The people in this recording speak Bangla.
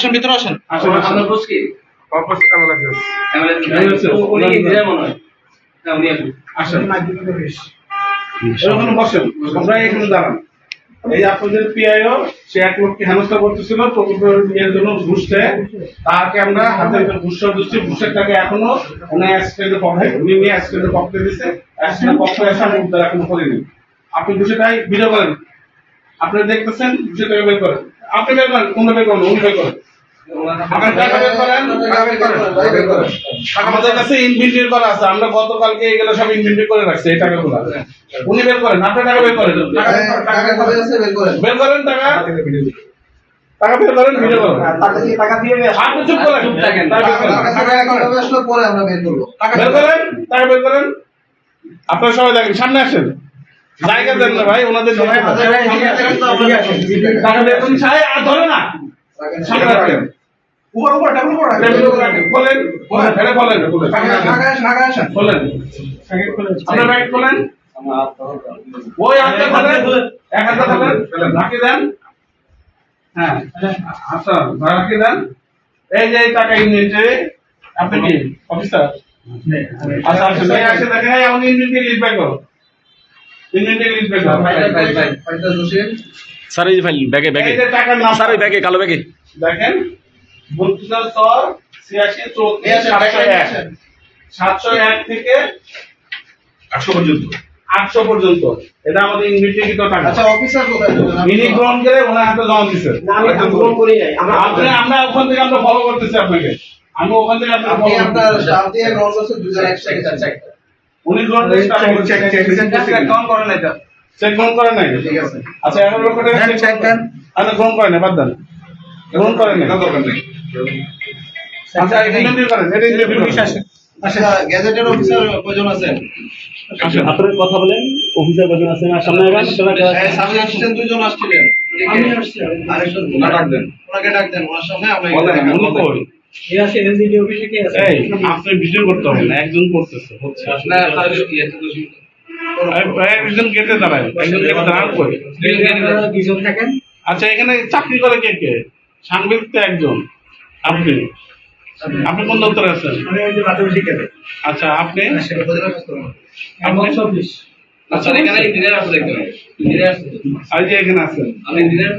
আসেন ভিতরে আসেন। আপনার পোস্ট কি? কর্পস এমএলএস উনি ইঞ্জিনিয়ার মনে হয়। না উনি আসেন এখানে বসেন, আমরা এখানে দাঁড়ান। এই আপনাদের পিআইও সে এক লোককে হেনস্থা করতেছিল প্রকল্প নিয়ে জন্য ঘুষ দেয়, তাকে আমরা হাতে ঘুষ দিচ্ছি। ঘুষের টাকা এখনো উনি অ্যাসিস্ট্যান্টের পক্ষে উনি নিয়ে অ্যাসিস্ট্যান্টের পক্ষে দিচ্ছে, অ্যাসিস্ট্যান্টের পক্ষে এসে আমি উদ্ধার এখনো করিনি। আপনি ঘুষেটাই ভিডিও করেন, আপনি দেখতেছেন ঘুষেটাকে বের করেন, আপনি বের করেন, কোনটা বের করেন, উনি বের করেন। আমাদের কাছে ইনভেন্টরি করা আছে, আমরা গতকালকে এগুলো সব ইনভেন্টরি করে রাখছি এই টাকাগুলো। উনি বের করেন, আপনার টাকা বের করেন, বের করেন টাকা, টাকা বের করেন, ভিডিও করেন। আপনি চুপ করেন, বের করেন, টাকা বের করেন। আপনারা সবাই দেখেন, সামনে আসেন, জায়গা দেন না ভাই ওনাদের। টাকা বের করুন, সাহেব আর ধরে না, সামনে রাখেন। বলেন আপনার ব্যাগ খোলেন, ওই হাতে খোলেন, এক হাতে খোলেন, ঢাকি দেন। হ্যাঁ আচ্ছা ঢাকি দেন। এই যে টাকা ইউনিটে আপনি কি অফিসার? আচ্ছা আচ্ছা আসে দেখেন, এমন ইউনিটে লিস্ট ব্যাগ করো, ইউনিটে লিস্ট ব্যাগ করো। স্যার এই ফাইল ব্যাগে ব্যাগে এই যে টাকার নাম স্যার এই ব্যাগে কালো ব্যাগে দেখেন 701 থেকে 800 পর্যন্ত এটা আমাদের ইনভেস্টিগেট টাকা। আচ্ছা অফিসার কোথায়? মিনি গ্রহণ করে ওনার হাতে জমা দিচ্ছে। আমি গ্রহণ করি নাই। আমরা ওখান থেকে আমরা ফলো করতেছি আপনাকে, আমি ওখান থেকে আপনাকে আপনি ফলো আপনার সাথে দিয়ে গ্রহণ করছেন 2001 উনি গ্রহণ করে কাউন্ট করেন এটা। চেক গ্রহণ করেন নাই? ঠিক আছে। আচ্ছা 11 লক্ষ টাকা চেক দেন। আচ্ছা গ্রহণ করেন না, বাদ দেন, গ্রহণ করেন না, দরকার নেই। আচ্ছা ইনভেন্টরি করেন, এটা ইনভেন্টরি আসে। আচ্ছা গ্যাজেটের অফিসার কয়জন আছেন? আপনার কথা বলেন, অফিসার কজন আছেন আর সামনে আগান। সাব অ্যাসিস্ট্যান্ট দুজন আসছিলেন, আমি আসছি, আরেকজন ওনাকে ডাক দেন, ওনার সামনে আমরা এই আছে এনজিডি অফিসে কি আছে? এই আপনি ভিডিও করতে হবে না, একজন করতেছে হচ্ছে না তাহলে কি এত দোষ একজন গেটে দাঁড়ায়, একজন গেটে দাঁড়ান করে দুজন থাকেন। আচ্ছা এখানে চাকরি করে কে কে? সাংবাদিক তো একজন, আপনি আপনি কোন দপ্তরে আছেন? আমি ওই যে মাধ্যমিক শিক্ষার্থী। আচ্ছা আপনি আমি 24। আচ্ছা এখানে ইঞ্জিনিয়ার আছে দেখতে হবে। ইঞ্জিনিয়ার আছে। আর যে এখানে আছেন আমি ইঞ্জিনিয়ার